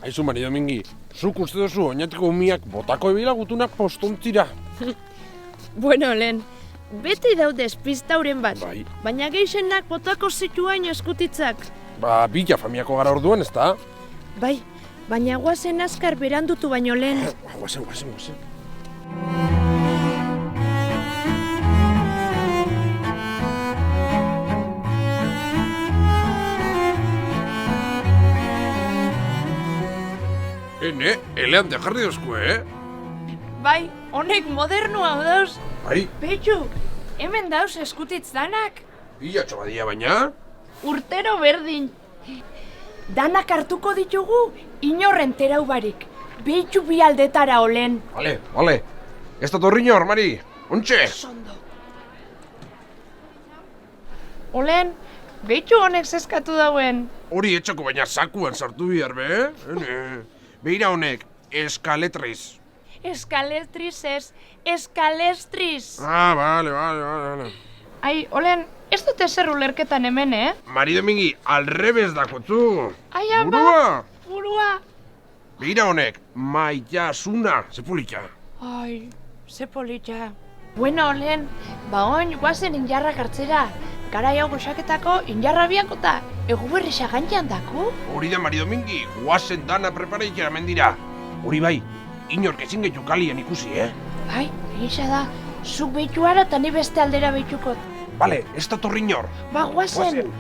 Aizu, Mari Domingi, zuk uste duzu oinatiko umiak botako ebila gutunak postontzira. Bueno, Olen, beti daude despistauren bat, Bai. baina geixenak botako zituaino eskutitzak. Ba, bila familiako gara orduan, ezta? Bai, baina guazen azkar berandutu baino lehen. Guazen. Elean jarri dozku, Bai, honek modernua dauz. Bai, Petxu, hemen dauz eskutitz danak. bila txobadia baina. Urtero berdin. Danak hartuko ditugu, inorren terau barik. Betxu bi aldetara, Olen. Vale. Ez da torriño, Mari. Ontxe. Sondo. Olen, betxu honek zeskatu dauen. Hori etxako baina sakuan sartu bihar, be? Beira honek, eskaletriz. Eskalestriz ez, eskalestriz. Ah, vale. Ai, Olen, ez dute zer ulerketan hemen, Mari Domingi, alrebez dakotzu. Ai, ama, Burua. burua. Beira honek, maitasuna, zepulitza. Ai, ze politxa. Bueno, Olen, ba oin guazen injarrak hartzera. Garai hau goxaketako injarra biakota, egu berri sagantxan dako? Hori da, Mari Domingi, guazen dana prepareikera mendira. Hori bai, inork ezin gehiago kalian ikusi, Bai, egisa da, zuk behituara eta ni beste aldera behituko. Bale, ez da torriñor. Ba, guazen.